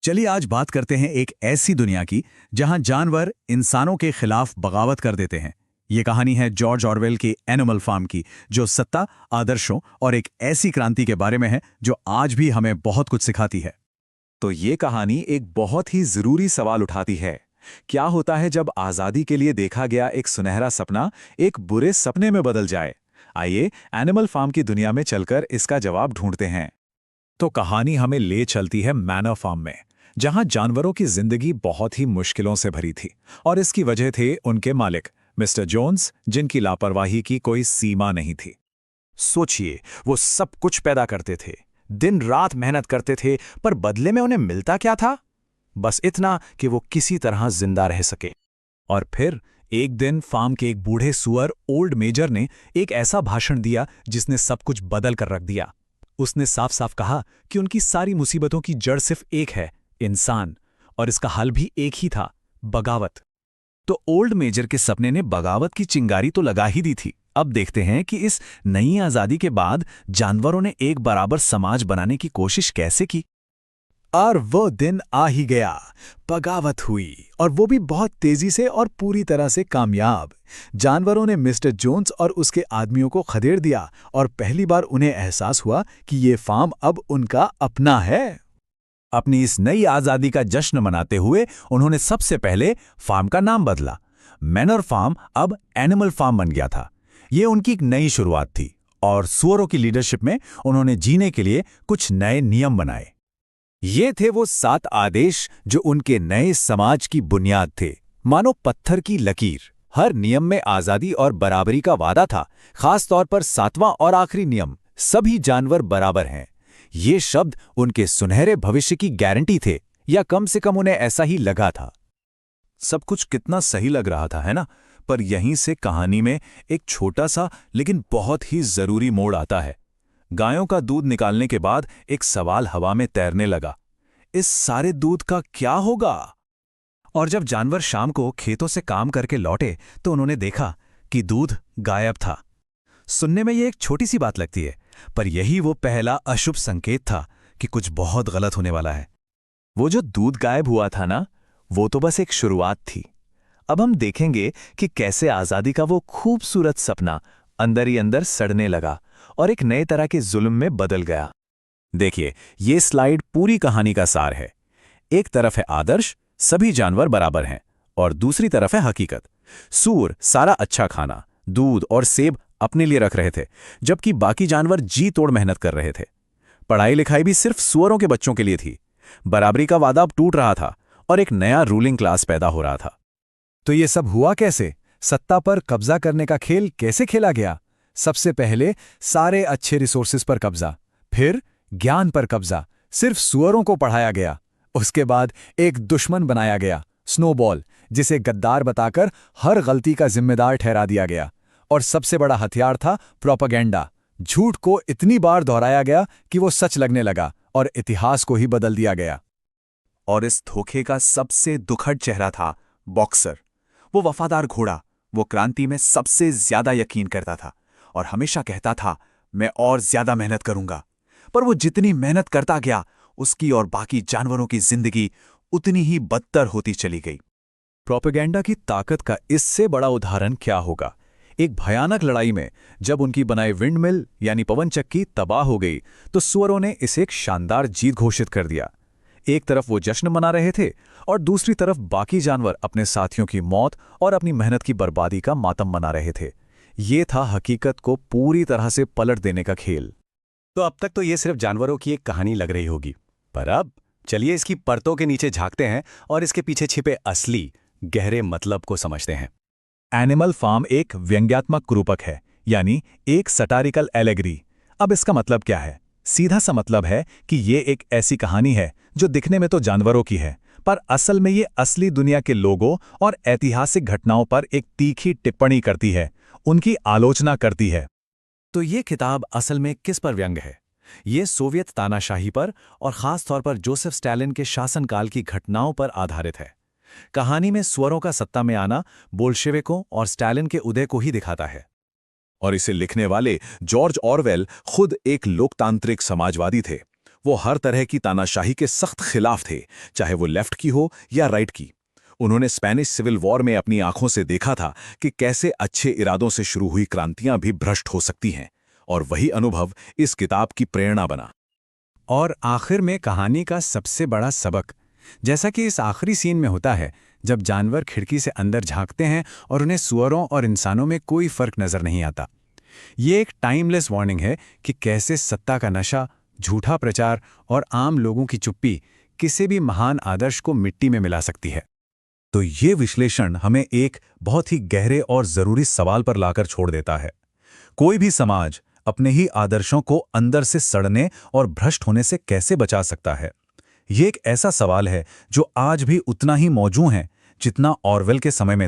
चलिए आज बात करते हैं एक ऐसी दुनिया की जहां जानवर इंसानों के खिलाफ बगावत कर देते हैं। ये कहानी है जॉर्ज ऑरवेल की एनिमल फार्म की, जो सत्ता, आदर्शों और एक ऐसी क्रांति के बारे में है जो आज भी हमें बहुत कुछ सिखाती है। तो ये कहानी एक बहुत ही जरूरी सवाल उठाती है। क्या होता है जब आजादी के लिए देखा गया एक सुनहरा सपना एक बुरे सपने में बदल जाए? आइए एनिमल फार्म की दुनिया में चलकर इसका जवाब ढूंढते हैं। तो कहानी हमें ले चलती है मैनर फार्म में, जहां जानवरों की जिंदगी बहुत ही मुश्किलों से भरी थी और इसकी वजह थे उनके मालिक मिस्टर जोन्स, जिनकी लापरवाही की कोई सीमा नहीं थी। सोचिए, वो सब कुछ पैदा करते थे, दिन रात मेहनत करते थे, पर बदले में उन्हें मिलता क्या था? बस इतना कि वो किसी तरह जिंदा रह सके। और फिर एक दिन फार्म के एक बूढ़े सुअर ओल्ड मेजर ने एक ऐसा भाषण दिया जिसने सब कुछ बदल कर रख दिया। उसने साफ साफ कहा कि उनकी सारी मुसीबतों की जड़ सिर्फ एक है, इंसान, और इसका हल भी एक ही था, बगावत। तो ओल्ड मेजर के सपने ने बगावत की चिंगारी तो लगा ही दी थी। अब देखते हैं कि इस नई आजादी के बाद जानवरों ने एक बराबर समाज बनाने की कोशिश कैसे की। और वो दिन आ ही गया, बगावत हुई, और वो भी बहुत तेजी से और पूरी तरह से कामयाब। जानवरों ने मिस्टर जोन्स और उसके आदमियों को खदेड़ दिया और पहली बार उन्हें एहसास हुआ कि ये फार्म अब उनका अपना है। अपनी इस नई आजादी का जश्न मनाते हुए उन्होंने सबसे पहले फार्म का नाम बदला। मैनर फार्म अब एनिमल फार्म बन गया था। ये उनकी एक नई शुरुआत थी और सुअरों की लीडरशिप में उन्होंने जीने के लिए कुछ नए नियम बनाए। ये थे वो 7 आदेश जो उनके नए समाज की बुनियाद थे, मानो पत्थर की लकीर। हर नियम में आजादी और बराबरी का वादा था, खास तौर पर 7वां और आखिरी नियम, सभी जानवर बराबर हैं। ये शब्द उनके सुनहरे भविष्य की गारंटी थे, या कम से कम उन्हें ऐसा ही लगा था। सब कुछ कितना सही लग रहा था, है ना? पर यहीं से कहानी में एक छोटा सा लेकिन बहुत ही जरूरी मोड़ आता है। गायों का दूध निकालने के बाद एक सवाल हवा में तैरने लगा, इस सारे दूध का क्या होगा? और जब जानवर शाम को खेतों से काम करके लौटे तो उन्होंने देखा कि दूध गायब था। सुनने में ये एक छोटी सी बात लगती है, पर यही वो पहला अशुभ संकेत था कि कुछ बहुत गलत होने वाला है। वो जो दूध गायब हुआ था ना, वो तो बस एक शुरुआत थी। अब हम देखेंगे कि कैसे आजादी का वो खूबसूरत सपना अंदर ही अंदर सड़ने लगा और एक नए तरह के जुल्म में बदल गया। देखिए, ये स्लाइड पूरी कहानी का सार है। एक तरफ है आदर्श, सभी जानवर बराबर हैं, और दूसरी तरफ है हकीकत। सूअर सारा अच्छा खाना, दूध और सेब अपने लिए रख रहे थे, जबकि बाकी जानवर जी तोड़ मेहनत कर रहे थे। पढ़ाई लिखाई भी सिर्फ सुअरों के बच्चों के लिए थी। बराबरी का वादा अब टूट रहा था और एक नया रूलिंग क्लास पैदा हो रहा था। तो ये सब हुआ कैसे? सत्ता पर कब्जा करने का खेल कैसे खेला गया? सबसे पहले सारे अच्छे रिसोर्सेज पर कब्जा, फिर ज्ञान पर कब्जा, सिर्फ सुअरों को पढ़ाया गया। उसके बाद एक दुश्मन बनाया गया, स्नोबॉल, जिसे गद्दार बताकर हर गलती का जिम्मेदार ठहरा दिया गया। और सबसे बड़ा हथियार था प्रोपेगेंडा। झूठ को इतनी बार दोहराया गया कि वो सच लगने लगा और इतिहास को ही बदल दिया गया। और इस धोखे का सबसे दुखद चेहरा था बॉक्सर, वो वफादार घोड़ा, वो क्रांति में सबसे ज्यादा यकीन करता था और हमेशा कहता था, मैं और ज्यादा मेहनत करूंगा। पर वो जितनी मेहनत करता गया, उसकी और बाकी जानवरों की जिंदगी उतनी ही बदतर होती चली गई। प्रोपेगेंडा की ताकत का इससे बड़ा उदाहरण क्या होगा? एक भयानक लड़ाई में जब उनकी बनाई विंडमिल यानी पवन चक्की तबाह हो गई, तो सुअरों ने इसे एक शानदार जीत घोषित कर दिया। एक तरफ वो जश्न मना रहे थे और दूसरी तरफ बाकी जानवर अपने साथियों की मौत और अपनी मेहनत की बर्बादी का मातम मना रहे थे। ये था हकीकत को पूरी तरह से पलट देने का खेल। तो अब तक तो ये सिर्फ जानवरों की एक कहानी लग रही होगी, पर अब चलिए इसकी परतों के नीचे झांकते हैं और इसके पीछे छिपे असली गहरे मतलब को समझते हैं। एनिमल फार्म एक व्यंग्यात्मक रूपक है, यानी एक सटारिकल एलेगरी। अब इसका मतलब क्या है? सीधा सा मतलब है कि ये एक ऐसी कहानी है जो दिखने में तो जानवरों की है, पर असल में ये असली दुनिया के लोगों और ऐतिहासिक घटनाओं पर एक तीखी टिप्पणी करती है, उनकी आलोचना करती है। तो ये किताब असल में किस पर व्यंग है? ये सोवियत तानाशाही पर और खास तौर पर जोसेफ स्टालिन के शासनकाल की घटनाओं पर आधारित है। कहानी में सुअरों का सत्ता में आना बोल्शेविकों और स्टालिन के उदय को ही दिखाता है। और इसे लिखने वाले जॉर्ज ऑरवेल खुद एक लोकतांत्रिक समाजवादी थे। वो हर तरह की तानाशाही के सख्त खिलाफ थे, चाहे वो लेफ्ट की हो या राइट की। उन्होंने स्पेनिश सिविल वॉर में अपनी आंखों से देखा था कि कैसे अच्छे इरादों से शुरू हुई क्रांतियां भी भ्रष्ट हो सकती हैं, और वही अनुभव इस किताब की प्रेरणा बना। और आखिर में कहानी का सबसे बड़ा सबक, जैसा कि इस आखिरी सीन में होता है, जब जानवर खिड़की से अंदर झांकते हैं और उन्हें सुअरों और इंसानों में कोई फर्क नजर नहीं आता। ये एक टाइमलेस वार्निंग है कि कैसे सत्ता का नशा, झूठा प्रचार और आम लोगों की चुप्पी किसी भी महान आदर्श को मिट्टी में मिला सकती है। तो ये विश्लेषण हमें एक बहुत ही गहरे और जरूरी सवाल पर लाकर छोड़ देता है। कोई भी समाज अपने ही आदर्शों को अंदर से सड़ने और भ्रष्ट होने से कैसे बचा सकता है? ये एक ऐसा सवाल है जो आज भी उतना ही मौजूद है जितना ऑरवेल के समय में